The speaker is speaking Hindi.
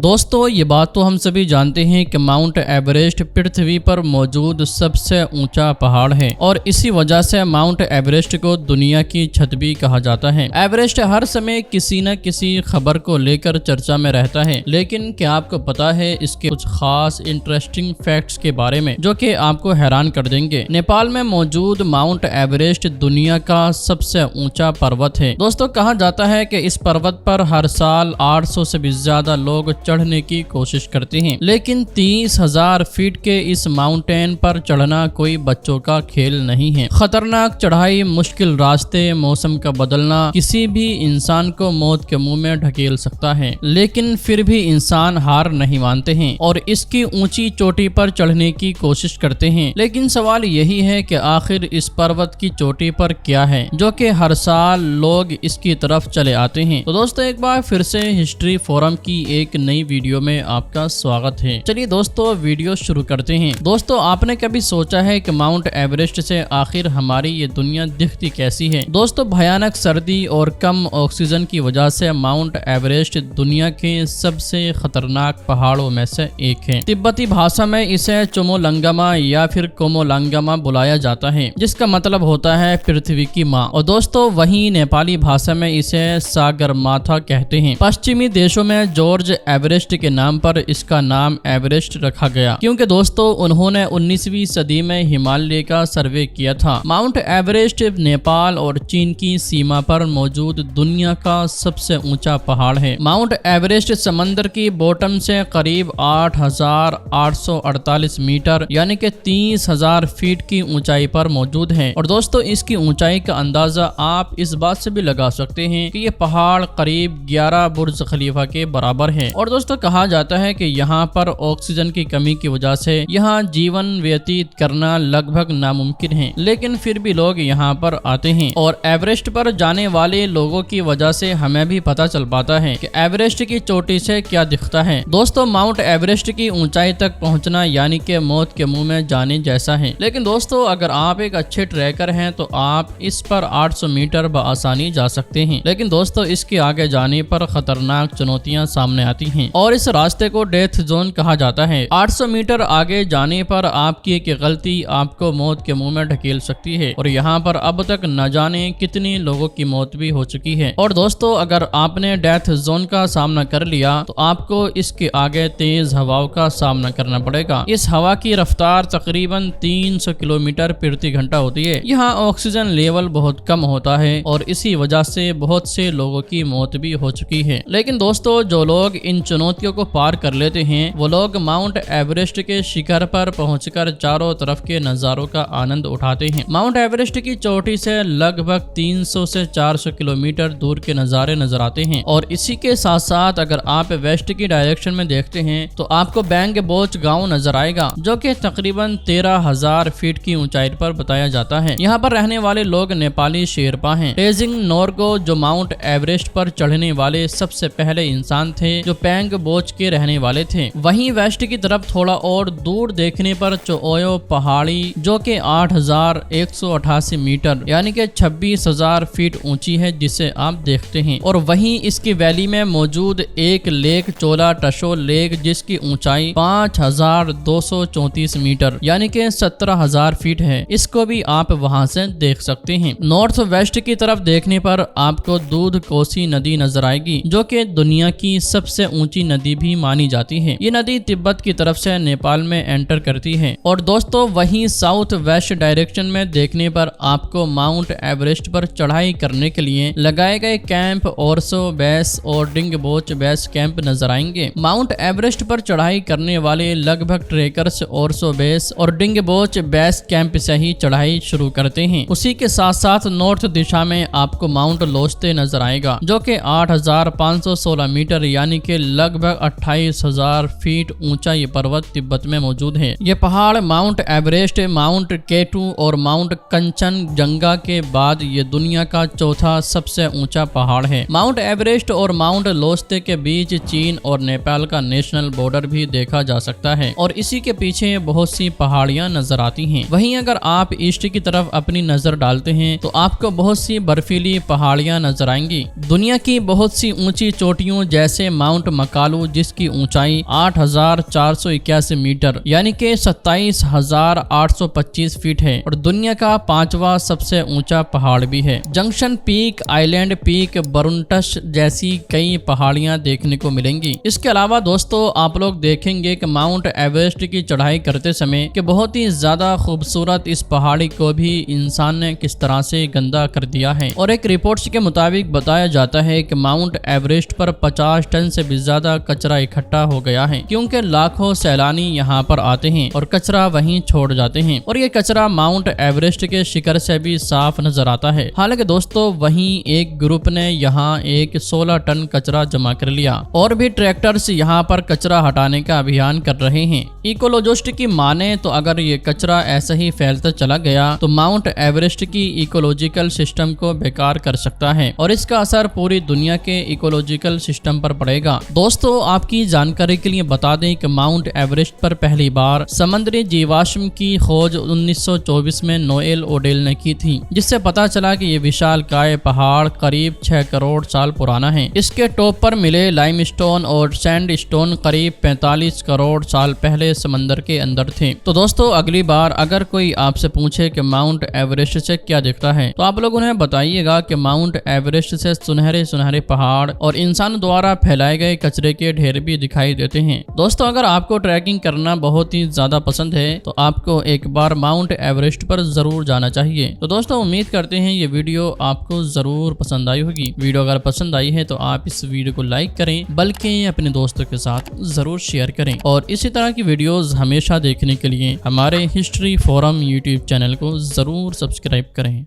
दोस्तों ये बात तो हम सभी जानते हैं कि माउंट एवरेस्ट पृथ्वी पर मौजूद सबसे ऊंचा पहाड़ है और इसी वजह से माउंट एवरेस्ट को दुनिया की छत भी कहा जाता है। एवरेस्ट हर समय किसी न किसी खबर को लेकर चर्चा में रहता है, लेकिन क्या आपको पता है इसके कुछ खास इंटरेस्टिंग फैक्ट्स के बारे में जो कि आपको हैरान कर देंगे। नेपाल में मौजूद माउंट एवरेस्ट दुनिया का सबसे ऊंचा पर्वत है। दोस्तों कहा जाता है कि इस पर्वत पर हर साल 800 से भी ज्यादा लोग चढ़ने की कोशिश करते हैं, लेकिन 30,000 फीट के इस माउंटेन पर चढ़ना कोई बच्चों का खेल नहीं है। खतरनाक चढ़ाई, मुश्किल रास्ते, मौसम का बदलना किसी भी इंसान को मौत के मुंह में ढकेल सकता है, लेकिन फिर भी इंसान हार नहीं मानते हैं और इसकी ऊंची चोटी पर चढ़ने की कोशिश करते हैं। लेकिन सवाल यही है कि आखिर इस पर्वत की चोटी पर क्या है जो कि हर साल लोग इसकी तरफ चले आते हैं। तो दोस्तों एक बार फिर से हिस्ट्री फोरम की एक नई वीडियो में आपका स्वागत है। चलिए दोस्तों वीडियो शुरू करते हैं। दोस्तों आपने कभी सोचा है कि माउंट एवरेस्ट से आखिर हमारी ये दुनिया दिखती कैसी है? दोस्तों भयानक सर्दी और कम ऑक्सीजन की वजह से माउंट एवरेस्ट दुनिया के सबसे खतरनाक पहाड़ों में से एक है। तिब्बती भाषा में इसे चोमोलंगमा या फिर कोमोलंगमा बुलाया जाता है, जिसका मतलब होता है पृथ्वी की माँ। और दोस्तों वहीं नेपाली भाषा में इसे सागरमाथा कहते हैं। पश्चिमी देशों में जॉर्ज एवरेस्ट के नाम पर इसका नाम एवरेस्ट रखा गया, क्योंकि दोस्तों उन्होंने 19वीं सदी में हिमालय का सर्वे किया था। माउंट एवरेस्ट नेपाल और चीन की सीमा पर मौजूद दुनिया का सबसे ऊंचा पहाड़ है। माउंट एवरेस्ट समंदर की बॉटम से करीब 8,848 मीटर यानी कि 30,000 फीट की ऊंचाई पर मौजूद है। और दोस्तों इसकी ऊंचाई का अंदाजा आप इस बात से भी लगा सकते हैं कि ये पहाड़ करीब 11 बुर्ज खलीफा के बराबर है। और दोस्तों कहा जाता है कि यहाँ पर ऑक्सीजन की कमी की वजह से यहाँ जीवन व्यतीत करना लगभग नामुमकिन है, लेकिन फिर भी लोग यहाँ पर आते हैं। और एवरेस्ट पर जाने वाले लोगों की वजह से हमें भी पता चल पाता है कि एवरेस्ट की चोटी से क्या दिखता है। दोस्तों माउंट एवरेस्ट की ऊंचाई तक पहुँचना यानी कि मौत के मुंह में जाने जैसा है। लेकिन दोस्तों अगर आप एक अच्छे ट्रैकर हैं तो आप इस पर 800 मीटर बआसानी जा सकते हैं, लेकिन दोस्तों इसके आगे जाने पर खतरनाक चुनौतियां सामने आती हैं और इस रास्ते को डेथ जोन कहा जाता है। 800 मीटर आगे जाने पर आपकी एक गलती आपको मौत के मुंह में ढकेल सकती है और यहाँ पर अब तक न जाने कितनी लोगों की मौत भी हो चुकी है। और दोस्तों अगर आपने डेथ जोन का सामना कर लिया तो आपको इसके आगे तेज हवाओं का सामना करना पड़ेगा। इस हवा की रफ्तार तकरीबन 300 किलोमीटर प्रति घंटा होती है। यहाँ ऑक्सीजन लेवल बहुत कम होता है और इसी वजह से बहुत से लोगों की मौत भी हो चुकी है। लेकिन दोस्तों जो लोग इन चुनौतियों को पार कर लेते हैं वो लोग माउंट एवरेस्ट के शिखर पर पहुंचकर चारों तरफ के नजारों का आनंद उठाते हैं। माउंट एवरेस्ट की चोटी से लगभग 300 से 400 किलोमीटर दूर के नजारे नजर आते हैं। और इसी के साथ साथ अगर आप वेस्ट की डायरेक्शन में देखते हैं तो आपको बैंग बोच गांव नजर आएगा, जो कि तकरीबन 13,000 फीट की ऊंचाई पर बताया जाता है। यहाँ पर रहने वाले लोग नेपाली शेरपा हैं। तेजिंग नोर्गो जो माउंट एवरेस्ट पर चढ़ने वाले सबसे पहले इंसान थे जो पेंग बोच के रहने वाले थे। वहीं वेस्ट की तरफ थोड़ा और दूर देखने पर चोओयो पहाड़ी जो कि 8,188 मीटर यानी कि 26,000 फीट ऊंची है जिसे आप देखते हैं। और वहीं इसकी वैली में मौजूद एक लेक चोला टशो लेक जिसकी ऊंचाई 5,234 मीटर यानी कि 17,000 फीट है, इसको भी आप वहां से देख सकते हैं। नॉर्थ वेस्ट की तरफ देखने पर आपको दूध कोसी नदी नजर आएगी जो कि दुनिया की सबसे ऊंची नदी भी मानी जाती है। ये नदी तिब्बत की तरफ से नेपाल में एंटर करती है। और दोस्तों वहीं साउथ वेस्ट डायरेक्शन में देखने पर आपको माउंट एवरेस्ट पर चढ़ाई करने के लिए लगाए गए कैंप ओरसो बेस और डिंगबोच बेस कैंप नजर आएंगे। माउंट एवरेस्ट पर चढ़ाई करने वाले लगभग ट्रेकर्स ओरसो बेस और डिंगबोच बेस कैंप से ही चढ़ाई शुरू करते हैं। उसी के साथ साथ नॉर्थ दिशा में आपको माउंट लोस्ते नजर आएगा जो कि 8,516 मीटर यानी कि लगभग 28,000 फीट ऊंचा ये पर्वत तिब्बत में मौजूद है। ये पहाड़ माउंट एवरेस्ट, माउंट केटू और माउंट कंचनजंगा के बाद ये दुनिया का चौथा सबसे ऊंचा पहाड़ है। माउंट एवरेस्ट और माउंट लोस्ते के बीच चीन और नेपाल का नेशनल बॉर्डर भी देखा जा सकता है और इसी के पीछे बहुत सी पहाड़ियां नजर आती हैं। वहीं अगर आप ईस्ट की तरफ अपनी नजर डालते हैं तो आपको बहुत सी बर्फीली पहाड़ियां नजर आएंगी। दुनिया की बहुत सी ऊंची चोटियों जैसे माउंट मकालू, जिसकी ऊंचाई 8,481 मीटर यानी कि 27,825 फीट है और दुनिया का 5वां सबसे ऊंचा पहाड़ भी है। जंक्शन पीक, आइलैंड पीक, बरुनटश जैसी कई पहाड़ियां देखने को मिलेंगी। इसके अलावा दोस्तों आप लोग देखेंगे कि माउंट एवरेस्ट की चढ़ाई करते समय कि बहुत ही ज्यादा खूबसूरत इस पहाड़ी को भी इंसान ने किस तरह से गंदा कर दिया है। और एक रिपोर्ट्स के मुताबिक बताया जाता है कि माउंट एवरेस्ट पर 50 टन से भी ज्यादा कचरा इकट्ठा हो गया है, क्योंकि लाखों सैलानी यहाँ पर आते हैं और कचरा वहीं छोड़ जाते हैं और ये कचरा माउंट एवरेस्ट के शिखर से भी साफ नजर आता है। हालांकि दोस्तों वहीं एक ग्रुप ने यहाँ एक 16 टन कचरा जमा कर लिया और भी ट्रैक्टर्स यहाँ पर कचरा हटाने का अभियान कर रहे हैं। इकोलॉजिस्ट की माने तो अगर ये कचरा ऐसा ही फैलता चला गया तो माउंट एवरेस्ट की इकोलॉजिकल सिस्टम को बेकार कर सकता है और इसका असर पूरी दुनिया के इकोलॉजिकल सिस्टम पर पड़ेगा। दोस्तों आपकी जानकारी के लिए बता दें कि माउंट एवरेस्ट पर पहली बार समुद्री जीवाश्म की खोज 1924 में नोएल ओडेल ने की थी, जिससे पता चला कि ये विशालकाय पहाड़ करीब 6 करोड़ साल पुराना है। इसके टॉप पर मिले लाइमस्टोन और सैंडस्टोन करीब 45 करोड़ साल पहले समंदर के अंदर थे। तो दोस्तों अगली बार अगर कोई आपसे पूछे कि माउंट एवरेस्ट से क्या दिखता है तो आप लोग उन्हें बताइएगा कि माउंट एवरेस्ट से सुनहरे सुनहरे पहाड़ और इंसान द्वारा फैलाए गए कचरे के ढेर भी दिखाई देते हैं। दोस्तों अगर आपको ट्रैकिंग करना बहुत ही ज्यादा पसंद है तो आपको एक बार माउंट एवरेस्ट पर जरूर जाना चाहिए। तो दोस्तों उम्मीद करते हैं ये वीडियो आपको जरूर पसंद आई होगी। वीडियो अगर पसंद आई है तो आप इस वीडियो को लाइक करें, बल्कि अपने दोस्तों के साथ जरूर शेयर करें और इसी तरह की वीडियोस हमेशा देखने के लिए हमारे हिस्ट्री फोरम यूट्यूब चैनल को जरूर सब्सक्राइब करें।